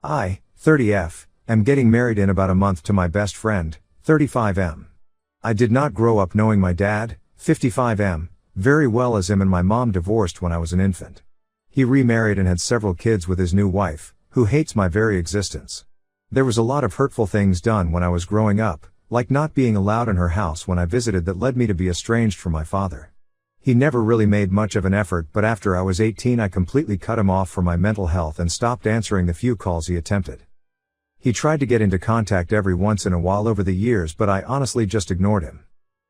I, 30F, am getting married in about a month to my best friend, 35M. I did not grow up knowing my dad, 55M, very well as him and my mom divorced when I was an infant. He remarried and had several kids with his new wife, who hates my very existence. There was a lot of hurtful things done when I was growing up, like not being allowed in her house when I visited, that led me to be estranged from my father. He never really made much of an effort, but after I was 18 I completely cut him off for my mental health and stopped answering the few calls he attempted. He tried to get into contact every once in a while over the years, but I honestly just ignored him.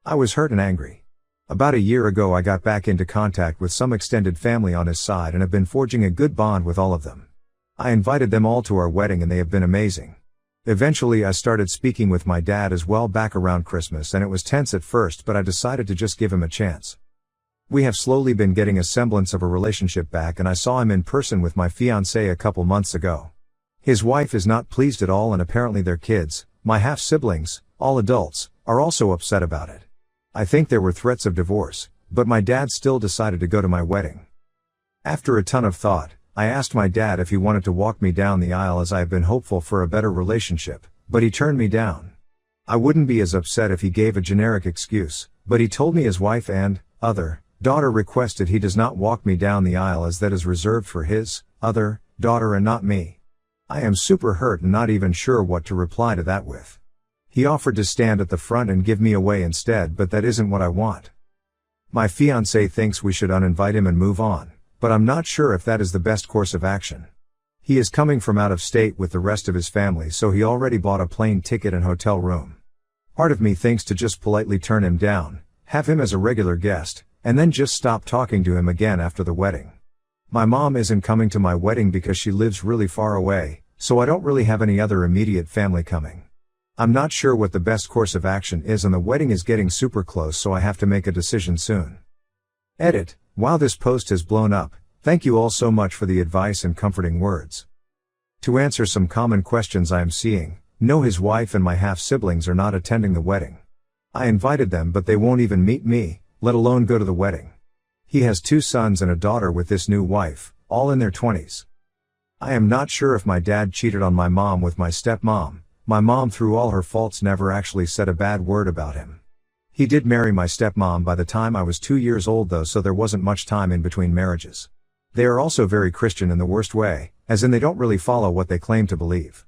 I was hurt and angry. About a year ago I got back into contact with some extended family on his side and have been forging a good bond with all of them. I invited them all to our wedding and they have been amazing. Eventually I started speaking with my dad as well back around Christmas, and it was tense at first, but I decided to just give him a chance. We have slowly been getting a semblance of a relationship back, and I saw him in person with my fiancée a couple months ago. His wife is not pleased at all, and apparently their kids, my half-siblings, all adults, are also upset about it. I think there were threats of divorce, but my dad still decided to go to my wedding. After a ton of thought, I asked my dad if he wanted to walk me down the aisle, as I have been hopeful for a better relationship, but he turned me down. I wouldn't be as upset if he gave a generic excuse, but he told me his wife and other daughter requested he does not walk me down the aisle, as that is reserved for his other daughter and not me. I am super hurt and not even sure what to reply to that with. He offered to stand at the front and give me away instead, but that isn't what I want. My fiancé thinks we should uninvite him and move on, but I'm not sure if that is the best course of action. He is coming from out of state with the rest of his family, so he already bought a plane ticket and hotel room. Part of me thinks to just politely turn him down, have him as a regular guest, and then just stop talking to him again after the wedding. My mom isn't coming to my wedding because she lives really far away, so I don't really have any other immediate family coming. I'm not sure what the best course of action is, and the wedding is getting super close, so I have to make a decision soon. Edit. Wow, this post has blown up. Thank you all so much for the advice and comforting words. To answer some common questions I am seeing, no, his wife and my half-siblings are not attending the wedding. I invited them, but they won't even meet me, let alone go to the wedding. He has 2 sons and a daughter with this new wife, all in their 20s. I am not sure if my dad cheated on my mom with my stepmom. My mom, through all her faults, never actually said a bad word about him. He did marry my stepmom by the time I was 2 years old though, so there wasn't much time in between marriages. They are also very Christian in the worst way, as in they don't really follow what they claim to believe.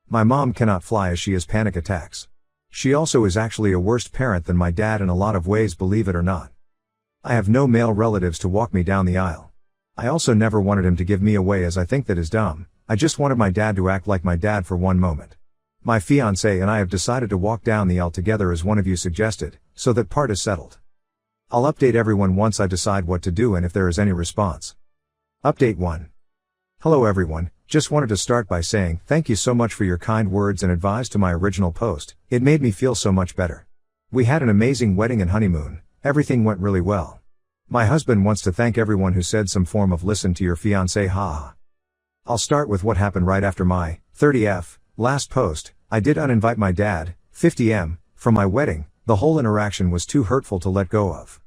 My mom cannot fly as she has panic attacks. She also is actually a worse parent than my dad in a lot of ways, believe it or not. I have no male relatives to walk me down the aisle. I also never wanted him to give me away, as I think that is dumb. I just wanted my dad to act like my dad for one moment. My fiancé and I have decided to walk down the aisle together as one of you suggested, so that part is settled. I'll update everyone once I decide what to do and if there is any response. Update 1. Hello everyone, just wanted to start by saying thank you so much for your kind words and advice to my original post. It made me feel so much better. We had an amazing wedding and honeymoon. Everything went really well. My husband wants to thank everyone who said some form of listen to your fiancé, haha. I'll start with what happened right after my 30F last post. I did uninvite my dad, 50M, from my wedding. The whole interaction was too hurtful to let go of.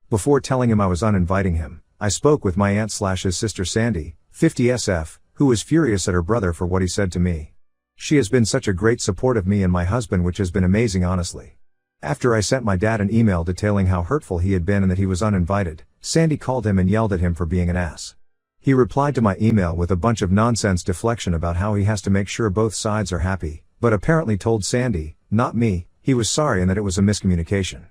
Before telling him I was uninviting him, I spoke with my aunt/his sister Sandy, 50SF, who was furious at her brother for what he said to me. She has been such a great support of me and my husband, which has been amazing, honestly. After I sent my dad an email detailing how hurtful he had been and that he was uninvited, Sandy called him and yelled at him for being an ass. He replied to my email with a bunch of nonsense deflection about how he has to make sure both sides are happy, but apparently told Sandy, not me, he was sorry and that it was a miscommunication.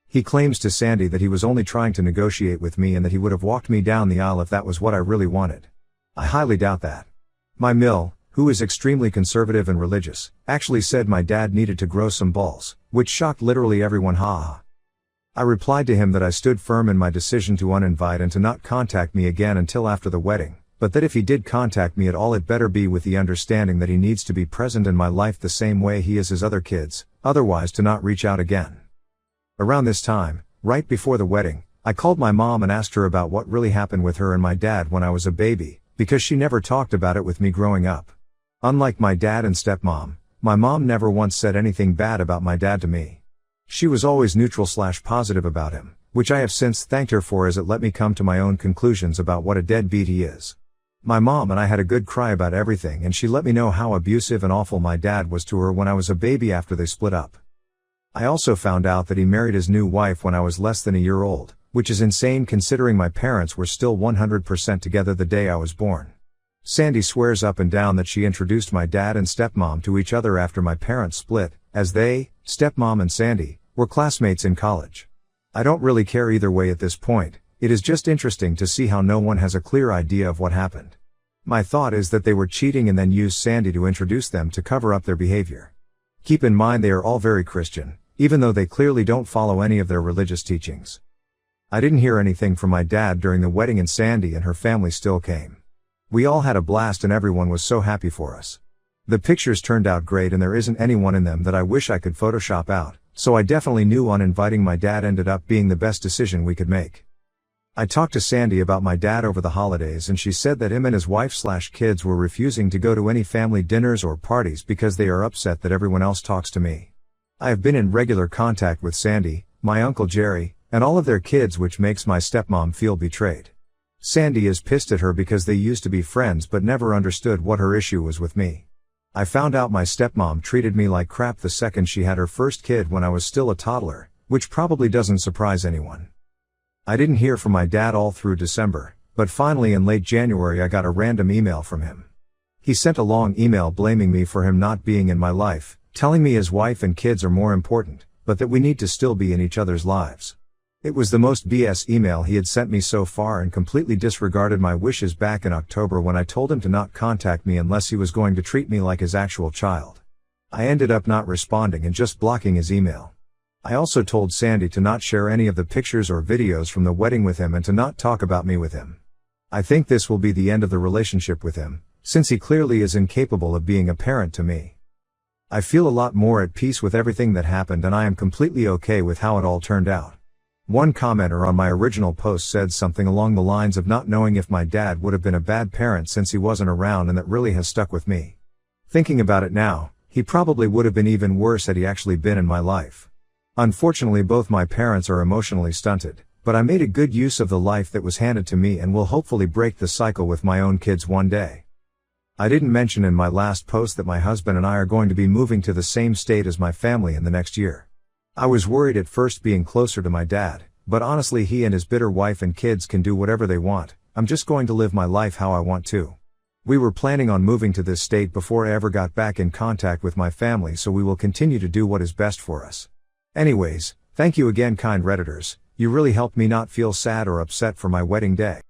He claims to Sandy that he was only trying to negotiate with me and that he would have walked me down the aisle if that was what I really wanted. I highly doubt that. My mill, who is extremely conservative and religious, actually said my dad needed to grow some balls, which shocked literally everyone, haha. I replied to him that I stood firm in my decision to uninvite and to not contact me again until after the wedding, but that if he did contact me at all it better be with the understanding that he needs to be present in my life the same way he is his other kids, otherwise to not reach out again. Around this time, right before the wedding, I called my mom and asked her about what really happened with her and my dad when I was a baby, because she never talked about it with me growing up. Unlike my dad and stepmom, my mom never once said anything bad about my dad to me. She was always neutral/positive about him, which I have since thanked her for, as it let me come to my own conclusions about what a deadbeat he is. My mom and I had a good cry about everything, and she let me know how abusive and awful my dad was to her when I was a baby after they split up. I also found out that he married his new wife when I was less than a year old, which is insane considering my parents were still 100% together the day I was born. Sandy swears up and down that she introduced my dad and stepmom to each other after my parents split, as they, stepmom and Sandy, were classmates in college. I don't really care either way at this point. It is just interesting to see how no one has a clear idea of what happened. My thought is that they were cheating and then used Sandy to introduce them to cover up their behavior. Keep in mind they are all very Christian, even though they clearly don't follow any of their religious teachings. I didn't hear anything from my dad during the wedding, and Sandy and her family still came. We all had a blast and everyone was so happy for us. The pictures turned out great and there isn't anyone in them that I wish I could Photoshop out, so I definitely knew uninviting my dad ended up being the best decision we could make. I talked to Sandy about my dad over the holidays and she said that him and his wife/kids were refusing to go to any family dinners or parties because they are upset that everyone else talks to me. I have been in regular contact with Sandy, my Uncle Jerry, and all of their kids, which makes my stepmom feel betrayed. Sandy is pissed at her because they used to be friends but never understood what her issue was with me. I found out my stepmom treated me like crap the second she had her first kid when I was still a toddler, which probably doesn't surprise anyone. I didn't hear from my dad all through December, but finally in late January I got a random email from him. He sent a long email blaming me for him not being in my life, telling me his wife and kids are more important, but that we need to still be in each other's lives. It was the most BS email he had sent me so far and completely disregarded my wishes back in October when I told him to not contact me unless he was going to treat me like his actual child. I ended up not responding and just blocking his email. I also told Sandy to not share any of the pictures or videos from the wedding with him and to not talk about me with him. I think this will be the end of the relationship with him, since he clearly is incapable of being a parent to me. I feel a lot more at peace with everything that happened and I am completely okay with how it all turned out. One commenter on my original post said something along the lines of not knowing if my dad would have been a bad parent since he wasn't around, and that really has stuck with me. Thinking about it now, he probably would have been even worse had he actually been in my life. Unfortunately, both my parents are emotionally stunted, but I made a good use of the life that was handed to me and will hopefully break the cycle with my own kids one day. I didn't mention in my last post that my husband and I are going to be moving to the same state as my family in the next year. I was worried at first being closer to my dad, but honestly he and his bitter wife and kids can do whatever they want. I'm just going to live my life how I want to. We were planning on moving to this state before I ever got back in contact with my family, so we will continue to do what is best for us. Anyways, thank you again, kind Redditors. You really helped me not feel sad or upset for my wedding day.